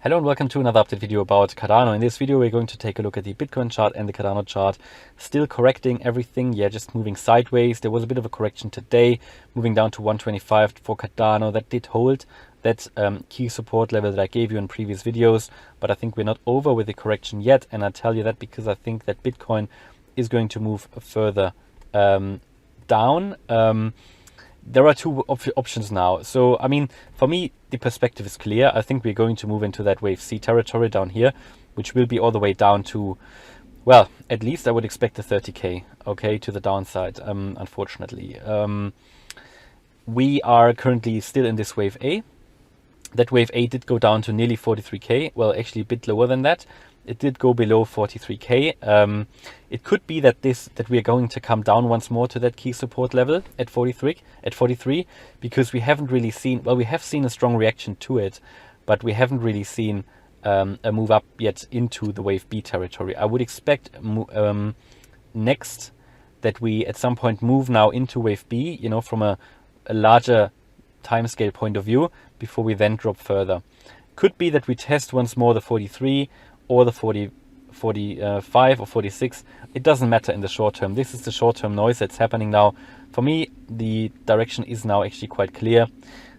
Hello and welcome to another update video about Cardano. In this video we're going to take a look at the Bitcoin chart and the Cardano chart. Still correcting everything, just moving sideways. There was a bit of a correction today, moving down to 125 for Cardano. That did hold that key support level that I gave you in previous videos, but I think we're not over with the correction yet, and I tell you that because I think that Bitcoin is going to move further down. There are two options now. So, I mean, for me, the perspective is clear. I think we're going to move into that wave C territory down here, which will be all the way down to, well, at least I would expect the 30K, okay, to the downside, unfortunately. We are currently still in this wave A. That wave A did go down to nearly 43K. Well, actually a bit lower than that. It did go below 43K. It could be that we are going to come down once more to that key support level at 43, because we haven't really seen, well, we have seen a strong reaction to it, but we haven't really seen a move up yet into the wave B territory. I would expect next that we at some point move now into wave B, you know, from a larger timescale point of view, before we then drop further. Could be that we test once more the 43 or the 45 or 46. It doesn't matter in the short term. This is the short term noise that's happening now. For me, the direction is now actually quite clear.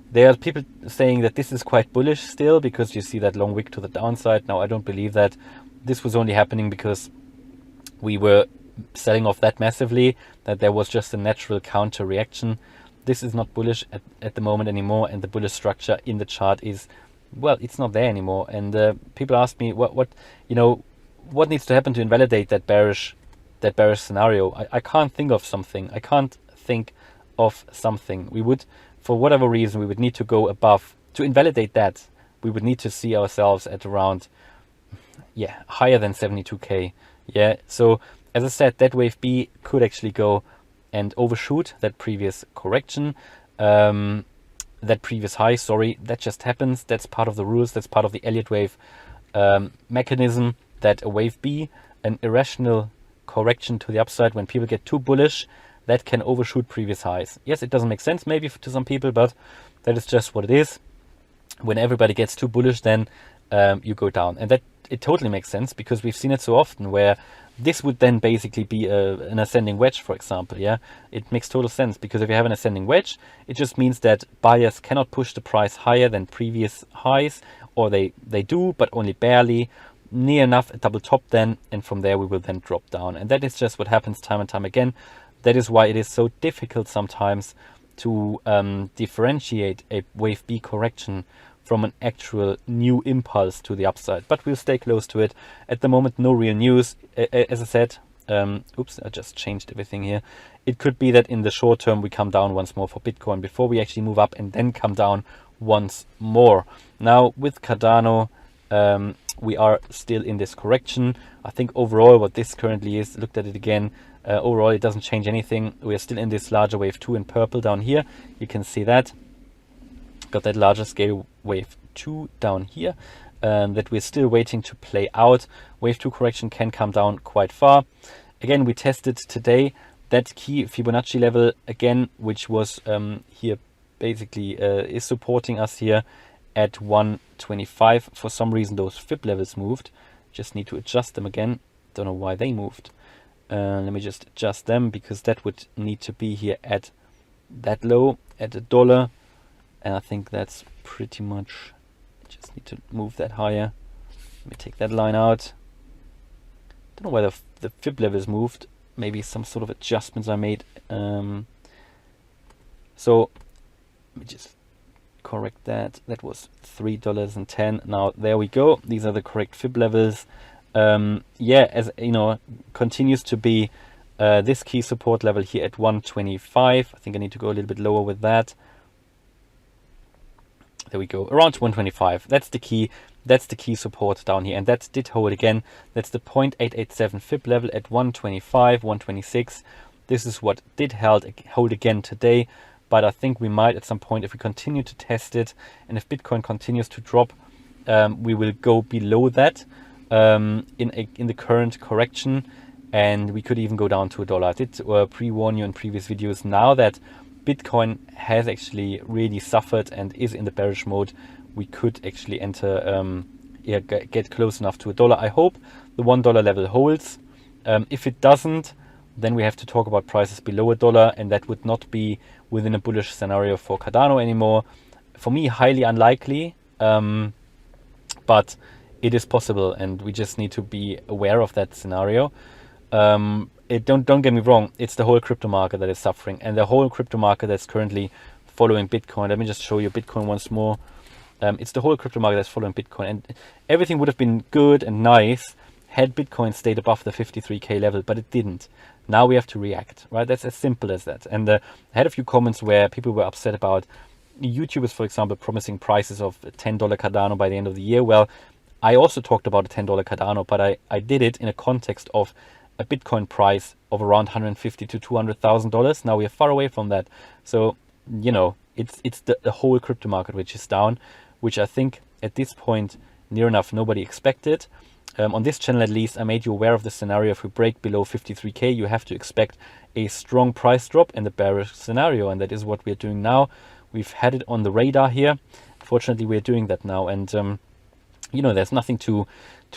There are people saying that this is quite bullish still, because you see that long wick to the downside. Now, I don't believe that. This was only happening because we were selling off that massively, that there was just a natural counter reaction. This is not bullish at the moment anymore, and the bullish structure in the chart is, well, it's not there anymore. And people ask me what needs to happen to invalidate that bearish scenario. I can't think of something. We would, for whatever reason, we would need to go above to invalidate that. We would need to see ourselves at around, higher than 72K. So as I said, that wave B could actually go and overshoot that previous correction. That previous high, sorry, that just happens. That's part of the rules. That's part of the Elliott Wave mechanism, that a wave B, an irrational correction to the upside, when people get too bullish, that can overshoot previous highs. Yes, it doesn't make sense maybe to some people, but that is just what it is. When everybody gets too bullish, then you go down. And that it totally makes sense, because we've seen it so often where this would then basically be an ascending wedge, for example. It makes total sense, because if you have an ascending wedge, it just means that buyers cannot push the price higher than previous highs, or they do, but only barely, near enough a double top then, and from there we will then drop down. And that is just what happens time and time again. That is why it is so difficult sometimes to differentiate a wave B correction from an actual new impulse to the upside. But we'll stay close to it. At the moment, no real news. As I said, oops, I just changed everything here. It could be that in the short term we come down once more for Bitcoin before we actually move up and then come down once more. Now with Cardano, we are still in this correction. I think overall what this currently is, looked at it again, overall it doesn't change anything. We are still in this larger wave 2 in purple down here. You can see that. Got that larger scale wave 2 down here, that we're still waiting to play out. Wave 2 correction can come down quite far. Again, we tested today that key Fibonacci level again, which was here basically is supporting us here at 125. For some reason those Fib levels moved. Just need to adjust them again. Don't know why they moved. Let me just adjust them, because that would need to be here at that low, at $1. And I think that's pretty much, just need to move that higher. Let me take that line out. Don't know why the Fib levels moved. Maybe some sort of adjustments I made. So let me just correct that. That was $3.10. Now there we go. These are the correct Fib levels. As you know, continues to be this key support level here at 125. I think I need to go a little bit lower with that. There we go, around 125. That's the key support down here, and that did hold again. That's the 0.887 Fib level at 125, 126. This is what did hold again today, but I think we might at some point, if we continue to test it, and if Bitcoin continues to drop, we will go below that in the current correction, and we could even go down to $1. I did pre-warn you in previous videos. Now that Bitcoin has actually really suffered and is in the bearish mode, we could actually enter get close enough to $1. I hope the $1 level holds. If it doesn't, then we have to talk about prices below $1, and that would not be within a bullish scenario for Cardano anymore. For me, highly unlikely, but it is possible, and we just need to be aware of that scenario. Don't get me wrong, it's the whole crypto market that is suffering, and the whole crypto market that's currently following Bitcoin. Let me just show you Bitcoin once more. It's the whole crypto market that's following Bitcoin, and everything would have been good and nice had Bitcoin stayed above the 53k level, but it didn't. Now we have to react, right? That's as simple as that. And I had a few comments where people were upset about YouTubers, for example, promising prices of $10 Cardano by the end of the year. Well, I also talked about a $10 Cardano, but I did it in a context of a Bitcoin price of around $150,000 to $200,000. Now we are far away from that. So, you know, it's the whole crypto market which is down, which I think at this point near enough nobody expected. On this channel at least, I made you aware of the scenario. If we break below 53k, you have to expect a strong price drop in the bearish scenario, and that is what we're doing now. We've had it on the radar here. Fortunately, we're doing that now, and you know, there's nothing to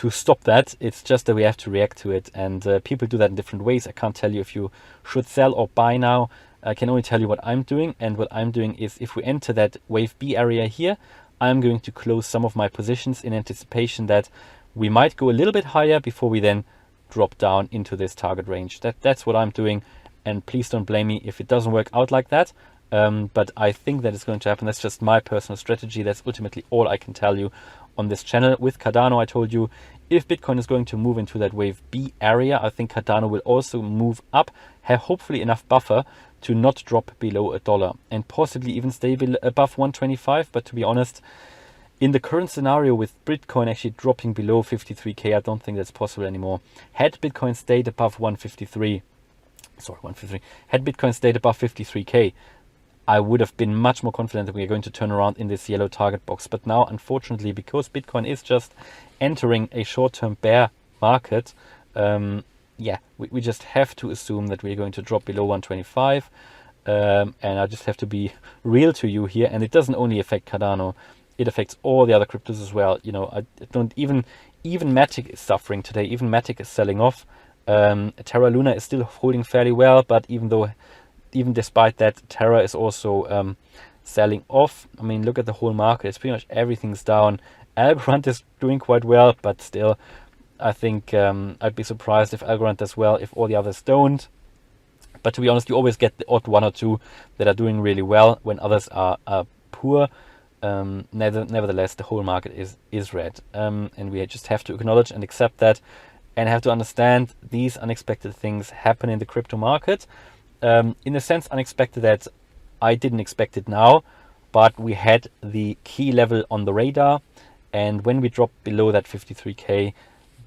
stop that. It's just that we have to react to it, and people do that in different ways. I can't tell you if you should sell or buy now. I can only tell you what I'm doing, and what I'm doing is, if we enter that wave B area here, I'm going to close some of my positions in anticipation that we might go a little bit higher before we then drop down into this target range. That's what I'm doing, and please don't blame me if it doesn't work out like that. But I think that is going to happen. That's just my personal strategy. That's ultimately all I can tell you on this channel. With Cardano, I told you, if Bitcoin is going to move into that wave B area, I think Cardano will also move up, have hopefully enough buffer to not drop below $1, and possibly even stay above 125. But to be honest, in the current scenario with Bitcoin actually dropping below 53k, I don't think that's possible anymore. Had Bitcoin stayed above 153, had Bitcoin stayed above 53k, I would have been much more confident that we are going to turn around in this yellow target box. But now, unfortunately, because Bitcoin is just entering a short-term bear market, we just have to assume that we're going to drop below 125. And I just have to be real to you here. And it doesn't only affect Cardano, it affects all the other cryptos as well. You know, I don't even Matic is suffering today. Even Matic is selling off. Terra Luna is still holding fairly well, but even despite that, Terra is also selling off. I mean, look at the whole market. It's pretty much everything's down. Algorand is doing quite well, but still, I think I'd be surprised if Algorand does well if all the others don't. But to be honest, you always get the odd one or two that are doing really well when others are poor. Nevertheless, the whole market is red, and we just have to acknowledge and accept that, and have to understand these unexpected things happen in the crypto market. In a sense, unexpected that I didn't expect it now, but we had the key level on the radar, and when we dropped below that 53k,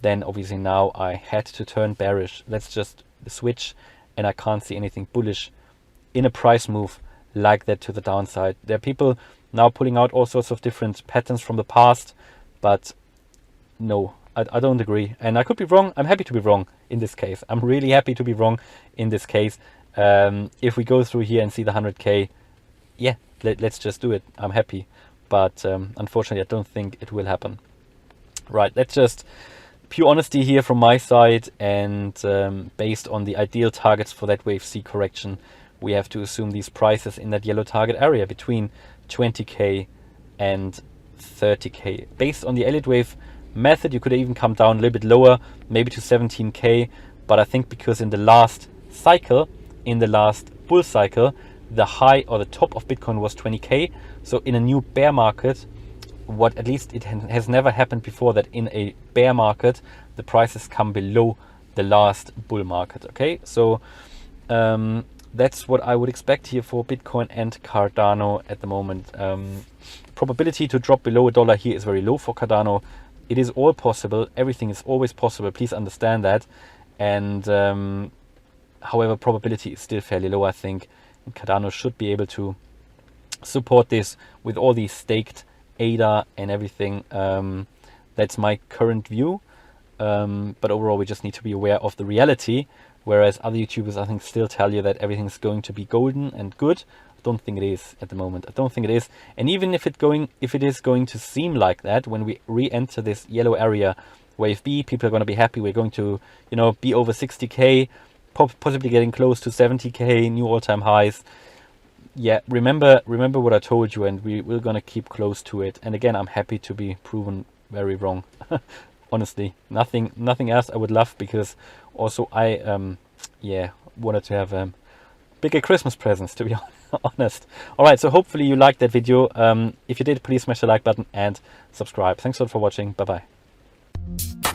then obviously now I had to turn bearish. Let's just switch, and I can't see anything bullish in a price move like that to the downside. There are people now pulling out all sorts of different patterns from the past, but no, I don't agree. And I could be wrong. I'm happy to be wrong in this case. I'm really happy to be wrong in this case. If we go through here and see the 100k, yeah, let's just do it. I'm happy. But unfortunately, I don't think it will happen. Right, let's just pure honesty here from my side, and based on the ideal targets for that wave C correction, we have to assume these prices in that yellow target area between 20k and 30k. Based on the Elliott Wave method, you could even come down a little bit lower, maybe to 17k, but I think because in the last cycle, in the last bull cycle, the high or the top of Bitcoin was 20k. So in a new bear market, what at least it has never happened before, that in a bear market the prices come below the last bull market. Okay, so that's what I would expect here for Bitcoin and Cardano at the moment. Probability to drop below $1 here is very low for Cardano. It is all possible. Everything is always possible. Please understand that. And however, probability is still fairly low, I think. And Cardano should be able to support this with all these staked ADA and everything. That's my current view. But overall, we just need to be aware of the reality, whereas other YouTubers, I think, still tell you that everything's going to be golden and good. I don't think it is at the moment. I don't think it is. And even if it is going to seem like that, when we re-enter this yellow area, wave B, people are going to be happy. We're going to, you know, be over 60k, possibly getting close to 70k, new all-time highs. Yeah, remember what I told you, and we're going to keep close to it. And again, I'm happy to be proven very wrong. Honestly, nothing else I would love, because also I wanted to have bigger Christmas presents, to be honest. All right, so hopefully you liked that video. If you did, please smash the like button and subscribe. Thanks a lot for watching. Bye bye.